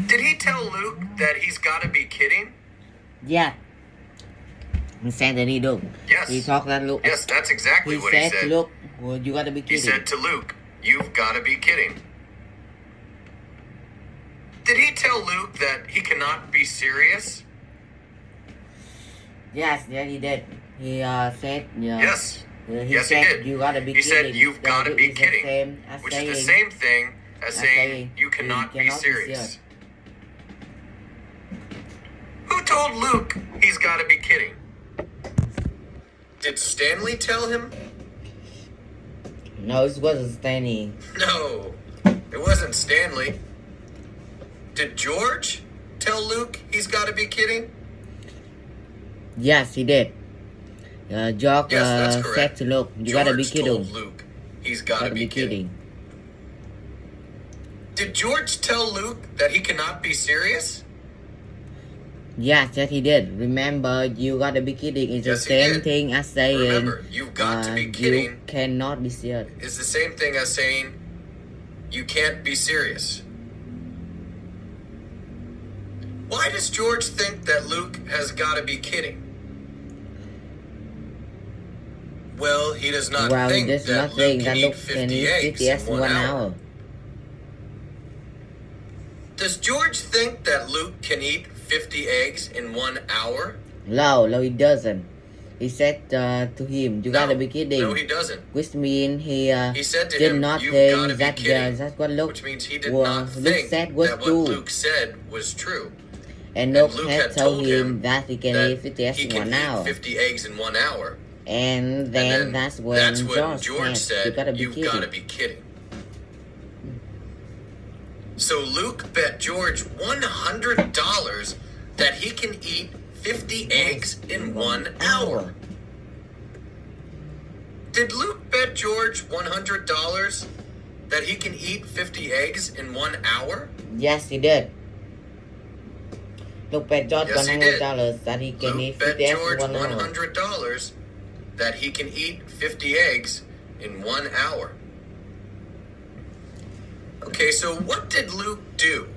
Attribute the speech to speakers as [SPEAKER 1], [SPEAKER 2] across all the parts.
[SPEAKER 1] Did he tell Luke that he's got to be kidding?
[SPEAKER 2] Yeah. He said that he do.
[SPEAKER 1] Yes.
[SPEAKER 2] He talked that Luke.
[SPEAKER 1] Yes, that's exactly what he
[SPEAKER 2] said
[SPEAKER 1] said.
[SPEAKER 2] to Luke, well, you gotta be
[SPEAKER 1] He
[SPEAKER 2] kidding.
[SPEAKER 1] said to Luke, "You've got to be kidding." Did he tell Luke that he cannot be serious?
[SPEAKER 2] Yes, he did. He said,
[SPEAKER 1] Yes.
[SPEAKER 2] He said, you gotta be
[SPEAKER 1] He
[SPEAKER 2] kidding.
[SPEAKER 1] said, "You've got to be kidding," which is the same thing as saying, "You cannot be serious." Who told Luke he's got to be kidding? Did Stanley tell him?
[SPEAKER 2] No, it wasn't Stanley.
[SPEAKER 1] No, it wasn't Stanley. Did George tell Luke he's got to be kidding?
[SPEAKER 2] Yes, he did. George said to Luke, you gotta be kidding.
[SPEAKER 1] George told Luke he's got to be kidding. Did George tell Luke that he cannot be serious?
[SPEAKER 2] Yes, he did. Remember, you gotta be kidding. It's the same thing as saying,
[SPEAKER 1] remember, you've got to be kidding.
[SPEAKER 2] You cannot be serious.
[SPEAKER 1] It's the same thing as saying, you can't be serious. Why does George think that Luke has got to be kidding? Well, he does not think that Luke can eat 50 eggs in 1 hour. Does George think that Luke can eat 50 eggs in 1 hour?
[SPEAKER 2] No, he doesn't. He said to him, you gotta be kidding.
[SPEAKER 1] No, he doesn't.
[SPEAKER 2] Which means he
[SPEAKER 1] said to
[SPEAKER 2] did
[SPEAKER 1] him,
[SPEAKER 2] not
[SPEAKER 1] "You've
[SPEAKER 2] think
[SPEAKER 1] gotta be kidding,"
[SPEAKER 2] that's what Luke,
[SPEAKER 1] which means he did not think
[SPEAKER 2] said was
[SPEAKER 1] that
[SPEAKER 2] true.
[SPEAKER 1] what Luke said was true.
[SPEAKER 2] And Luke had told him that he can eat 50 eggs in 1 hour.
[SPEAKER 1] 50 eggs in 1 hour.
[SPEAKER 2] And then that's when George said,
[SPEAKER 1] "You've got to be kidding." So Luke bet George $100 that he can eat 50 eggs in 1 hour. Did Luke bet George $100 that he can eat 50 eggs in 1 hour?
[SPEAKER 2] Yes, he did. Luke bet George $100 that he can eat 50 eggs in 1 hour.
[SPEAKER 1] $100 that he can eat 50 eggs in 1 hour. Okay, so what did Luke do?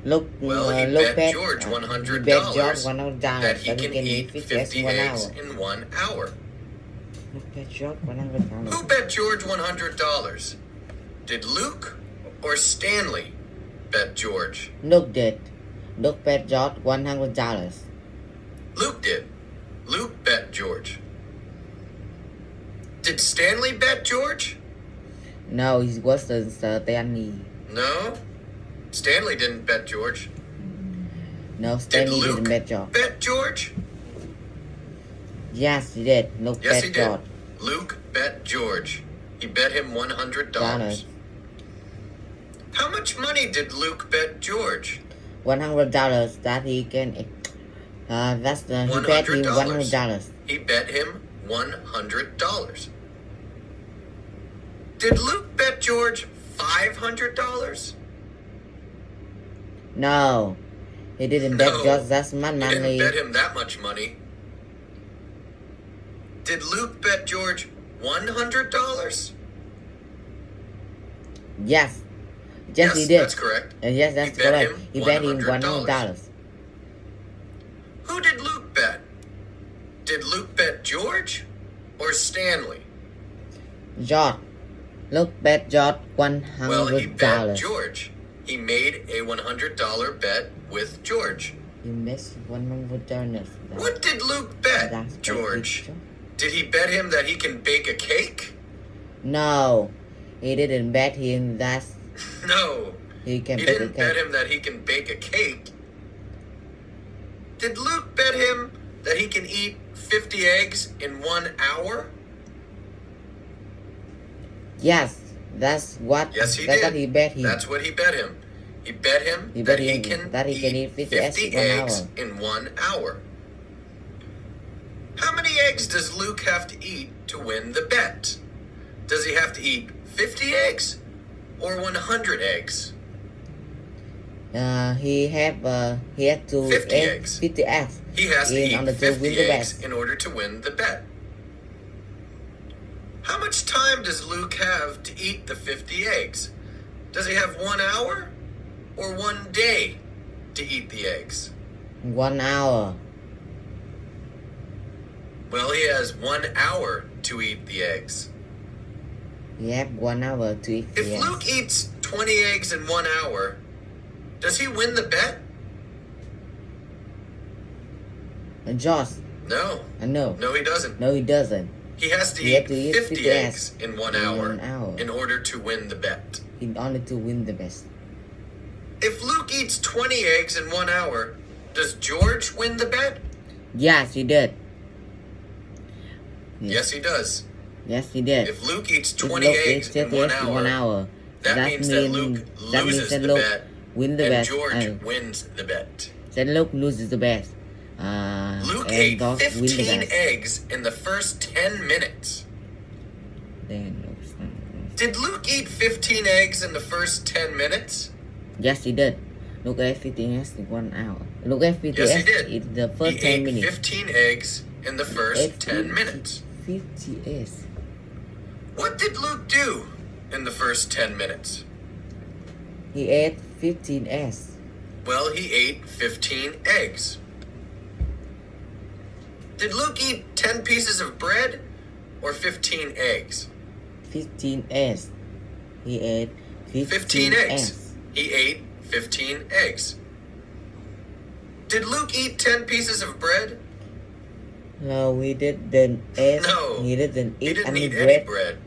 [SPEAKER 2] Luke
[SPEAKER 1] bet George $100 that he can eat 50 eggs
[SPEAKER 2] in 1 hour.
[SPEAKER 1] in 1 hour.
[SPEAKER 2] Luke bet George $100.
[SPEAKER 1] Who bet George $100? Did Luke or Stanley bet George?
[SPEAKER 2] Luke did. Luke bet George $100.
[SPEAKER 1] Luke did. Luke bet George. Did Stanley bet George?
[SPEAKER 2] No, it wasn't Stanley.
[SPEAKER 1] No? Stanley didn't bet George.
[SPEAKER 2] No, Stanley didn't bet George.
[SPEAKER 1] Bet George?
[SPEAKER 2] Yes, he did. Luke bet George.
[SPEAKER 1] Luke bet George. He bet him $100. How much money did Luke bet George?
[SPEAKER 2] $100 that he can. He bet him $100.
[SPEAKER 1] He bet him $100. Did Luke bet George $500?
[SPEAKER 2] No, he didn't bet George that much money.
[SPEAKER 1] He didn't bet him that much money. Did Luke bet George $100?
[SPEAKER 2] Yes, he did.
[SPEAKER 1] That's correct.
[SPEAKER 2] Yes, that's correct. He bet him $100.
[SPEAKER 1] Who did Luke bet? Did Luke bet George or Stanley?
[SPEAKER 2] George. Luke bet George $100.
[SPEAKER 1] Well, he bet George. He made a $100 bet with George.
[SPEAKER 2] You missed $100.
[SPEAKER 1] What did Luke bet George? Did he bet him that he can bake a cake?
[SPEAKER 2] No, he didn't bet him that.
[SPEAKER 1] No,
[SPEAKER 2] he
[SPEAKER 1] didn't bet him that he can bake a cake. Did Luke bet him that he can eat 50 eggs in 1 hour?
[SPEAKER 2] Yes, that's what.
[SPEAKER 1] Yes, he
[SPEAKER 2] that's
[SPEAKER 1] did.
[SPEAKER 2] What he bet him.
[SPEAKER 1] That's what he bet him. He bet him that he can eat 50 eggs in 1 hour. How many eggs does Luke have to eat to win the bet? Does he have to eat 50 eggs or 100 eggs?
[SPEAKER 2] He had to
[SPEAKER 1] 50 eggs.
[SPEAKER 2] 50 eggs.
[SPEAKER 1] He has to eat 50 eggs in order to win the bet. How much time does Luke have to eat the 50 eggs? Does he have 1 hour or 1 day to eat the eggs?
[SPEAKER 2] 1 hour.
[SPEAKER 1] Well, he has 1 hour to eat the eggs.
[SPEAKER 2] He have 1 hour to eat the
[SPEAKER 1] If
[SPEAKER 2] eggs.
[SPEAKER 1] Luke eats 20 eggs in 1 hour, does he win the bet?
[SPEAKER 2] And Josh,
[SPEAKER 1] No.
[SPEAKER 2] no.
[SPEAKER 1] No, he doesn't.
[SPEAKER 2] No, he doesn't.
[SPEAKER 1] He has to
[SPEAKER 2] He has
[SPEAKER 1] eat
[SPEAKER 2] to eat
[SPEAKER 1] 50
[SPEAKER 2] 50
[SPEAKER 1] eggs in 1
[SPEAKER 2] in
[SPEAKER 1] hour
[SPEAKER 2] 1 hour.
[SPEAKER 1] in order to win the bet.
[SPEAKER 2] In order to win the best.
[SPEAKER 1] If Luke eats 20 eggs in 1 hour, does George win the bet?
[SPEAKER 2] Yes, he did.
[SPEAKER 1] Yes, he does.
[SPEAKER 2] Yes, he did.
[SPEAKER 1] If Luke eats
[SPEAKER 2] If
[SPEAKER 1] 20
[SPEAKER 2] Luke
[SPEAKER 1] eggs
[SPEAKER 2] eats
[SPEAKER 1] in
[SPEAKER 2] 30
[SPEAKER 1] 1
[SPEAKER 2] eggs in 1
[SPEAKER 1] hour,
[SPEAKER 2] hour,
[SPEAKER 1] that means that Luke loses the
[SPEAKER 2] Luke
[SPEAKER 1] bet
[SPEAKER 2] win the
[SPEAKER 1] and
[SPEAKER 2] best.
[SPEAKER 1] George wins the bet.
[SPEAKER 2] Then Luke loses the best.
[SPEAKER 1] Luke
[SPEAKER 2] And
[SPEAKER 1] ate
[SPEAKER 2] Josh win the
[SPEAKER 1] 15
[SPEAKER 2] best.
[SPEAKER 1] eggs in the first 10 minutes.
[SPEAKER 2] Then,
[SPEAKER 1] Did Luke eat 15 eggs in the first 10 minutes?
[SPEAKER 2] yes, he did. Luke ate 15 eggs in 1 hour. Luke ate 15
[SPEAKER 1] Yes, he
[SPEAKER 2] eggs
[SPEAKER 1] did.
[SPEAKER 2] in the
[SPEAKER 1] He
[SPEAKER 2] first 10
[SPEAKER 1] ate
[SPEAKER 2] minutes.
[SPEAKER 1] 15 eggs in the first
[SPEAKER 2] Ate
[SPEAKER 1] 10 minutes.
[SPEAKER 2] 50 eggs.
[SPEAKER 1] What did Luke do in the first 10 minutes?
[SPEAKER 2] He ate 15 eggs.
[SPEAKER 1] Well, he ate 15 eggs. Did Luke eat 10 pieces of bread or 15 eggs?
[SPEAKER 2] 15 eggs. He ate
[SPEAKER 1] 15 eggs. He ate 15 eggs. Did Luke eat 10 pieces of bread?
[SPEAKER 2] No, he didn't eat.
[SPEAKER 1] No,
[SPEAKER 2] He didn't
[SPEAKER 1] He
[SPEAKER 2] eat
[SPEAKER 1] didn't
[SPEAKER 2] any
[SPEAKER 1] eat
[SPEAKER 2] bread.
[SPEAKER 1] any bread.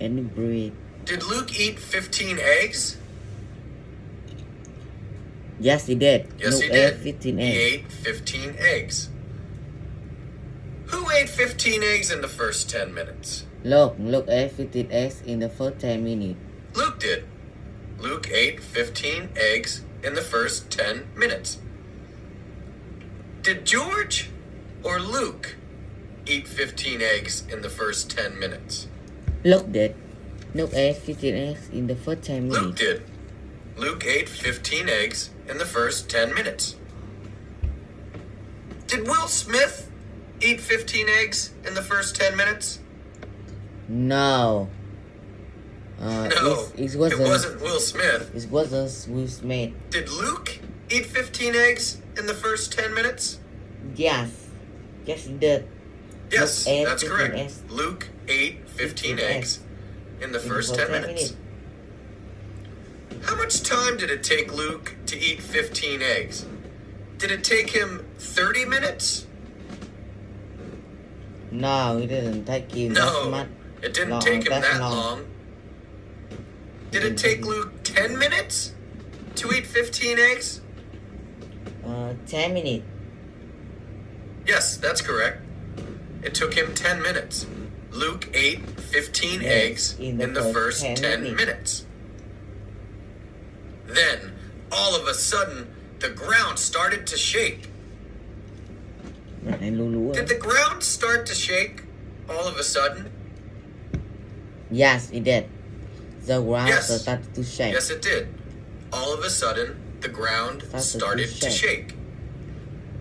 [SPEAKER 2] Any bread.
[SPEAKER 1] Did Luke eat 15 eggs?
[SPEAKER 2] Yes, he did.
[SPEAKER 1] Yes,
[SPEAKER 2] Luke
[SPEAKER 1] he
[SPEAKER 2] ate
[SPEAKER 1] did.
[SPEAKER 2] 15
[SPEAKER 1] He
[SPEAKER 2] eggs.
[SPEAKER 1] ate 15 eggs. Who ate 15 eggs in the first 10 minutes?
[SPEAKER 2] Luke ate 15 eggs in the first 10 minutes.
[SPEAKER 1] Luke did. Luke ate 15 eggs in the first 10 minutes. Did George or Luke eat 15 eggs in the first 10 minutes?
[SPEAKER 2] Luke did. Luke ate 15 eggs in the first 10 minutes.
[SPEAKER 1] Luke did. Luke ate 15 eggs in the first 10 minutes. Did Will Smith eat 15 eggs in the first 10 minutes?
[SPEAKER 2] No.
[SPEAKER 1] No,
[SPEAKER 2] it
[SPEAKER 1] it wasn't Will Smith.
[SPEAKER 2] It wasn't Will Smith.
[SPEAKER 1] Did Luke eat 15 eggs in the first 10 minutes?
[SPEAKER 2] Yes. Yes, he did.
[SPEAKER 1] Yes,
[SPEAKER 2] Luke ate
[SPEAKER 1] that's
[SPEAKER 2] 15
[SPEAKER 1] correct.
[SPEAKER 2] eggs.
[SPEAKER 1] Luke ate 15
[SPEAKER 2] 15
[SPEAKER 1] eggs in the first 10 minutes. How much time did it take Luke to eat 15 eggs? Did it take him 30 minutes?
[SPEAKER 2] No, it didn't take him that
[SPEAKER 1] No,
[SPEAKER 2] much.
[SPEAKER 1] it didn't
[SPEAKER 2] long,
[SPEAKER 1] take him
[SPEAKER 2] that
[SPEAKER 1] that
[SPEAKER 2] long.
[SPEAKER 1] long. Did it take Luke 10 minutes to eat 15 eggs?
[SPEAKER 2] 10 minutes.
[SPEAKER 1] Yes, that's correct. It took him 10 minutes. Luke ate 15 eggs in the first 10 minutes. Then, all of a sudden, the ground started to shake. Did the ground start to shake all of a sudden?
[SPEAKER 2] Yes, it did. The ground
[SPEAKER 1] Yes.
[SPEAKER 2] started to shake.
[SPEAKER 1] Yes, it did. All of a sudden, the ground started to shake.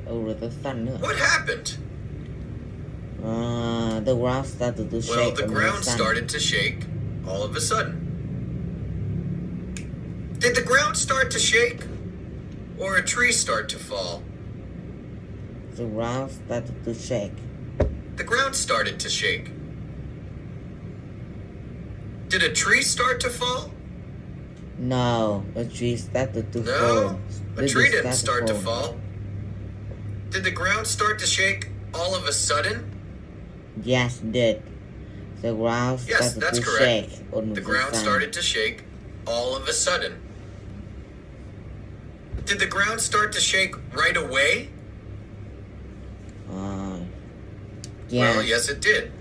[SPEAKER 2] Rồi tới sun nữa.
[SPEAKER 1] What happened?
[SPEAKER 2] The ground started to shake.
[SPEAKER 1] Well, the
[SPEAKER 2] on
[SPEAKER 1] ground
[SPEAKER 2] sun.
[SPEAKER 1] started to shake all of a sudden. Did the ground start to shake? Or a tree start to fall?
[SPEAKER 2] The ground started to shake.
[SPEAKER 1] The ground started to shake. Did a tree start to fall?
[SPEAKER 2] No, a tree started to
[SPEAKER 1] No,
[SPEAKER 2] fall.
[SPEAKER 1] a tree didn't start to fall. Did the ground start to shake all of a sudden?
[SPEAKER 2] Yes, it did. The ground
[SPEAKER 1] Yes,
[SPEAKER 2] started
[SPEAKER 1] that's
[SPEAKER 2] to
[SPEAKER 1] correct.
[SPEAKER 2] shake on
[SPEAKER 1] The ground
[SPEAKER 2] sun.
[SPEAKER 1] started to shake all of a sudden. Did the ground start to shake right away?
[SPEAKER 2] Yes.
[SPEAKER 1] Well, yes, it did.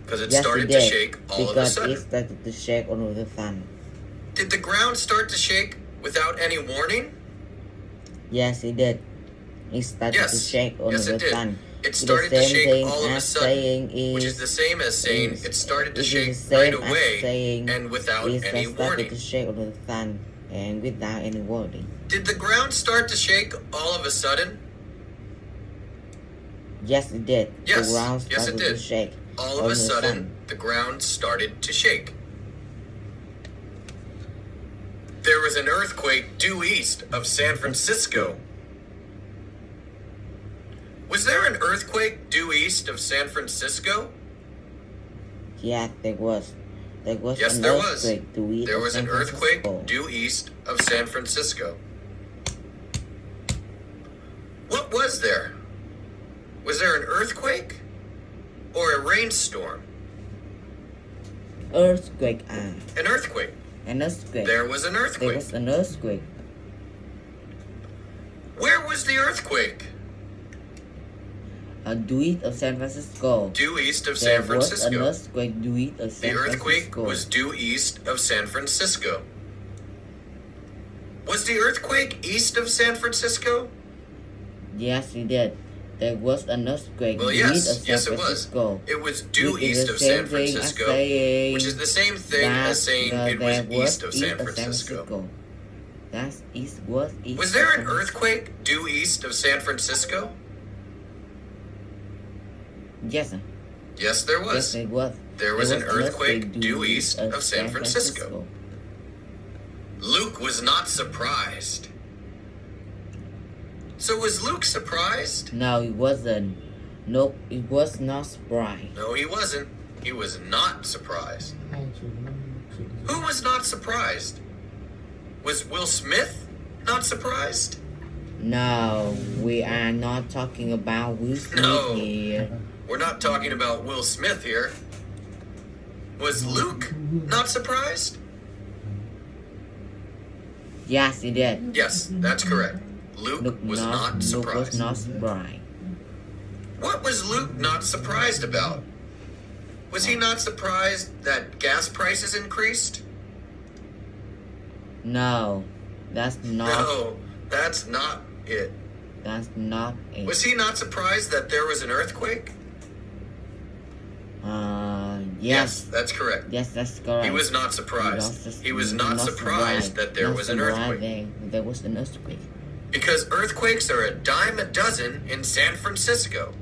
[SPEAKER 1] Because it
[SPEAKER 2] Yes,
[SPEAKER 1] started
[SPEAKER 2] it
[SPEAKER 1] to
[SPEAKER 2] did.
[SPEAKER 1] shake all of a
[SPEAKER 2] Because
[SPEAKER 1] sudden.
[SPEAKER 2] it started to shake on the sun.
[SPEAKER 1] Did the ground start to shake without any warning?
[SPEAKER 2] Yes, it did. It started to
[SPEAKER 1] Yes.
[SPEAKER 2] shake on
[SPEAKER 1] Yes,
[SPEAKER 2] the
[SPEAKER 1] it did.
[SPEAKER 2] sun.
[SPEAKER 1] It started to shake all of a sudden,
[SPEAKER 2] saying
[SPEAKER 1] which is the same as saying it started to
[SPEAKER 2] it is
[SPEAKER 1] shake
[SPEAKER 2] the same
[SPEAKER 1] right
[SPEAKER 2] as
[SPEAKER 1] away
[SPEAKER 2] saying
[SPEAKER 1] and without
[SPEAKER 2] it
[SPEAKER 1] any
[SPEAKER 2] started
[SPEAKER 1] warning.
[SPEAKER 2] to shake on the sun and without any warning.
[SPEAKER 1] Did the ground start to shake all of a sudden?
[SPEAKER 2] Yes, it did.
[SPEAKER 1] Yes.
[SPEAKER 2] The ground
[SPEAKER 1] Yes, it
[SPEAKER 2] started to
[SPEAKER 1] did.
[SPEAKER 2] shake
[SPEAKER 1] All of
[SPEAKER 2] on
[SPEAKER 1] a
[SPEAKER 2] the
[SPEAKER 1] sudden,
[SPEAKER 2] sun.
[SPEAKER 1] the ground started to shake. There was an earthquake due east of San Francisco. Was there an earthquake due east of San Francisco?
[SPEAKER 2] Yeah, there was.
[SPEAKER 1] Yes,
[SPEAKER 2] an
[SPEAKER 1] there was.
[SPEAKER 2] earthquake due east
[SPEAKER 1] There
[SPEAKER 2] of
[SPEAKER 1] was
[SPEAKER 2] San
[SPEAKER 1] an earthquake
[SPEAKER 2] Francisco.
[SPEAKER 1] due east of San Francisco. What was there? Was there an earthquake or a rainstorm?
[SPEAKER 2] Earthquake.
[SPEAKER 1] An earthquake.
[SPEAKER 2] An earthquake.
[SPEAKER 1] There was an
[SPEAKER 2] There
[SPEAKER 1] earthquake.
[SPEAKER 2] was an earthquake.
[SPEAKER 1] Where was the earthquake?
[SPEAKER 2] Due east of San Francisco.
[SPEAKER 1] Due east of
[SPEAKER 2] There
[SPEAKER 1] San
[SPEAKER 2] was an
[SPEAKER 1] Francisco.
[SPEAKER 2] earthquake due east of
[SPEAKER 1] The
[SPEAKER 2] San
[SPEAKER 1] earthquake
[SPEAKER 2] Francisco.
[SPEAKER 1] was due east of San Francisco. Was the earthquake east of San Francisco?
[SPEAKER 2] Yes, it did. There was an earthquake
[SPEAKER 1] Well,
[SPEAKER 2] due east of San
[SPEAKER 1] yes, it was.
[SPEAKER 2] Francisco.
[SPEAKER 1] It was due
[SPEAKER 2] Which is
[SPEAKER 1] east
[SPEAKER 2] the
[SPEAKER 1] of
[SPEAKER 2] same
[SPEAKER 1] San
[SPEAKER 2] thing as
[SPEAKER 1] Francisco,
[SPEAKER 2] saying
[SPEAKER 1] which is the same thing as saying it was
[SPEAKER 2] there
[SPEAKER 1] east of San Francisco.
[SPEAKER 2] That's east was east.
[SPEAKER 1] Was there
[SPEAKER 2] of
[SPEAKER 1] an
[SPEAKER 2] San
[SPEAKER 1] earthquake due east of San Francisco?
[SPEAKER 2] Yes, sir.
[SPEAKER 1] Yes, there
[SPEAKER 2] Yes,
[SPEAKER 1] was.
[SPEAKER 2] it was.
[SPEAKER 1] There was an earthquake due east of San Francisco. Luke was not surprised. So was Luke surprised?
[SPEAKER 2] No, it wasn't. No, it was not surprised.
[SPEAKER 1] No, he wasn't. He was not surprised. Who was not surprised? Was Will Smith not surprised?
[SPEAKER 2] No, we are not talking about Will Smith
[SPEAKER 1] No.
[SPEAKER 2] here.
[SPEAKER 1] We're not talking about Will Smith here. Was Luke not surprised?
[SPEAKER 2] Yes, he did.
[SPEAKER 1] Yes, that's correct. Luke was not
[SPEAKER 2] Luke was
[SPEAKER 1] surprised.
[SPEAKER 2] not surprised.
[SPEAKER 1] What was Luke not surprised about? Was he not surprised that gas prices increased?
[SPEAKER 2] No, that's not.
[SPEAKER 1] No, that's not it.
[SPEAKER 2] That's not it.
[SPEAKER 1] Was he not surprised that there was an earthquake?
[SPEAKER 2] Yes.
[SPEAKER 1] That's correct.
[SPEAKER 2] Yes, that's correct.
[SPEAKER 1] He was not surprised. He was not surprised that there was an earthquake.
[SPEAKER 2] There was an earthquake.
[SPEAKER 1] Because earthquakes are a dime a dozen in San Francisco.